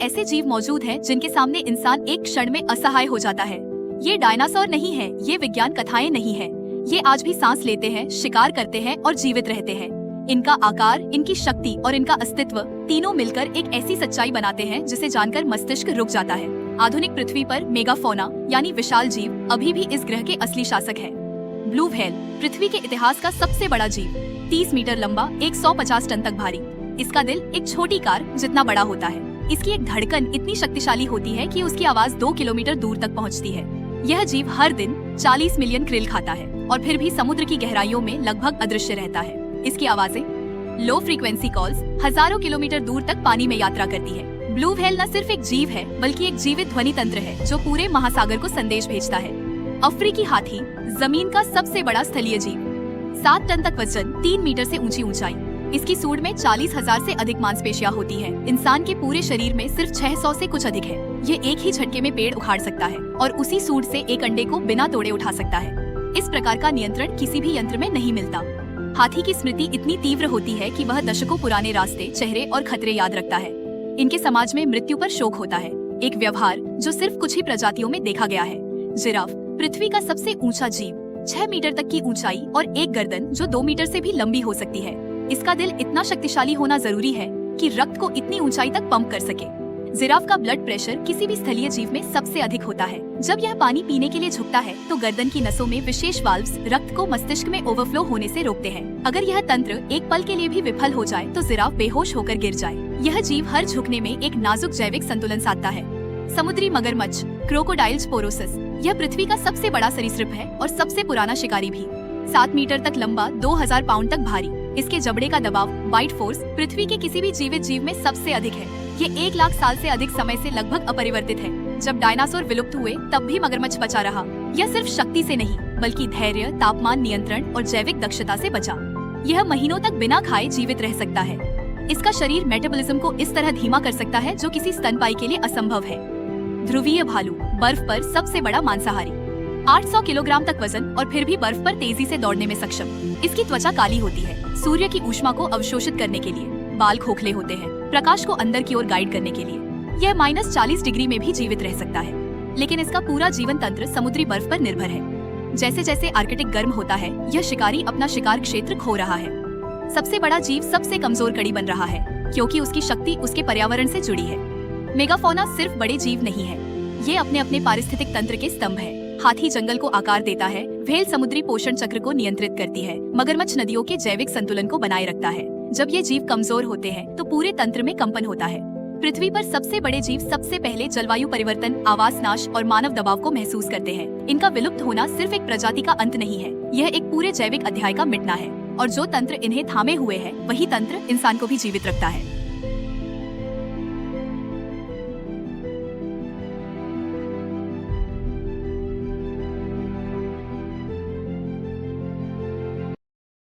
ऐसे जीव मौजूद हैं जिनके सामने इंसान एक क्षण में असहाय हो जाता है। ये डायनासोर नहीं है, ये विज्ञान कथाएं नहीं है। ये आज भी सांस लेते हैं, शिकार करते हैं और जीवित रहते हैं। इनका आकार, इनकी शक्ति और इनका अस्तित्व तीनों मिलकर एक ऐसी सच्चाई बनाते हैं जिसे जानकर मस्तिष्क रुक जाता है। आधुनिक पृथ्वी पर मेगाफोना यानी विशाल जीव अभी भी इस ग्रह के असली शासक है। ब्लू व्हेल पृथ्वी के इतिहास का सबसे बड़ा जीव, 30 मीटर लंबा, 150 टन तक भारी। इसका दिल एक छोटी कार जितना बड़ा होता है। इसकी एक धड़कन इतनी शक्तिशाली होती है कि उसकी आवाज 2 किलोमीटर दूर तक पहुंचती है। यह जीव हर दिन 40 मिलियन क्रिल खाता है और फिर भी समुद्र की गहराइयों में लगभग अदृश्य रहता है। इसकी आवाजें, लो फ्रीक्वेंसी कॉल्स, हजारों किलोमीटर दूर तक पानी में यात्रा करती है। ब्लू व्हेल न सिर्फ एक जीव है बल्कि एक जीवित ध्वनि तंत्र है जो पूरे महासागर को संदेश भेजता है। अफ्रीकी हाथी जमीन का सबसे बड़ा स्थलीय जीव, 7 टन तक वजन, 3 मीटर से ऊंची ऊंचाई। इसकी सूंड में 40,000 से अधिक मांसपेशियां होती हैं। इंसान के पूरे शरीर में सिर्फ 600 से कुछ अधिक है। ये एक ही झटके में पेड़ उखाड़ सकता है और उसी सूंड से एक अंडे को बिना तोड़े उठा सकता है। इस प्रकार का नियंत्रण किसी भी यंत्र में नहीं मिलता। हाथी की स्मृति इतनी तीव्र होती है कि वह दशकों पुराने रास्ते, चेहरे और खतरे याद रखता है। इनके समाज में मृत्यु पर शोक होता है, एक व्यवहार जो सिर्फ कुछ ही प्रजातियों में देखा गया है। जिराफ पृथ्वी का सबसे ऊंचा जीव, 6 मीटर तक की ऊंचाई और एक गर्दन जो 2 मीटर से भी लंबी हो सकती है। इसका दिल इतना शक्तिशाली होना जरूरी है कि रक्त को इतनी ऊंचाई तक पंप कर सके। जिराफ का ब्लड प्रेशर किसी भी स्थलीय जीव में सबसे अधिक होता है। जब यह पानी पीने के लिए झुकता है तो गर्दन की नसों में विशेष वाल्व्स रक्त को मस्तिष्क में ओवरफ्लो होने से रोकते हैं। अगर यह तंत्र एक पल के लिए भी विफल हो जाए तो जिराफ बेहोश होकर गिर जाए। यह जीव हर झुकने में एक नाजुक जैविक संतुलन साधता है। समुद्री मगरमच्छ क्रोकोडाइल स्पोरोसिस, यह पृथ्वी का सबसे बड़ा सरीसृप है और सबसे पुराना शिकारी भी। 7 मीटर तक लंबा, 2000 पाउंड तक भारी। इसके जबड़े का दबाव, बाइट फोर्स, पृथ्वी के किसी भी जीवित जीव में सबसे अधिक है। ये 1 लाख साल से अधिक समय से लगभग अपरिवर्तित है। जब डायनासोर विलुप्त हुए तब भी मगरमच्छ बचा रहा। यह सिर्फ शक्ति से नहीं बल्कि धैर्य, तापमान नियंत्रण और जैविक दक्षता से बचा। यह महीनों तक बिना खाए जीवित रह सकता है। इसका शरीर मेटाबॉलिज्म को इस तरह धीमा कर सकता है जो किसी स्तनपायी के लिए असंभव है। ध्रुवीय भालू बर्फ पर सबसे बड़ा मांसाहारी, 800 किलोग्राम तक वजन और फिर भी बर्फ पर तेजी से दौड़ने में सक्षम। इसकी त्वचा काली होती है सूर्य की ऊष्मा को अवशोषित करने के लिए। बाल खोखले होते हैं प्रकाश को अंदर की ओर गाइड करने के लिए। यह -40 डिग्री में भी जीवित रह सकता है, लेकिन इसका पूरा जीवन तंत्र समुद्री बर्फ पर निर्भर है। जैसे जैसे आर्कटिक गर्म होता है, यह शिकारी अपना शिकार क्षेत्र खो रहा है। सबसे बड़ा जीव सबसे कमजोर कड़ी बन रहा है क्योंकि उसकी शक्ति उसके पर्यावरण से जुड़ी है। मेगाफोना सिर्फ बड़े जीव नहीं है, ये अपने अपने पारिस्थितिक तंत्र के स्तंभ है। हाथी जंगल को आकार देता है, व्हेल समुद्री पोषण चक्र को नियंत्रित करती है, मगरमच्छ नदियों के जैविक संतुलन को बनाए रखता है। जब ये जीव कमजोर होते हैं तो पूरे तंत्र में कंपन होता है। पृथ्वी पर सबसे बड़े जीव सबसे पहले जलवायु परिवर्तन, आवास नाश और मानव दबाव को महसूस करते हैं। इनका विलुप्त होना सिर्फ एक प्रजाति का अंत नहीं है, यह एक पूरे जैविक अध्याय का मिटना है। और जो तंत्र इन्हें थामे हुए है वही तंत्र इंसान को भी जीवित रखता है।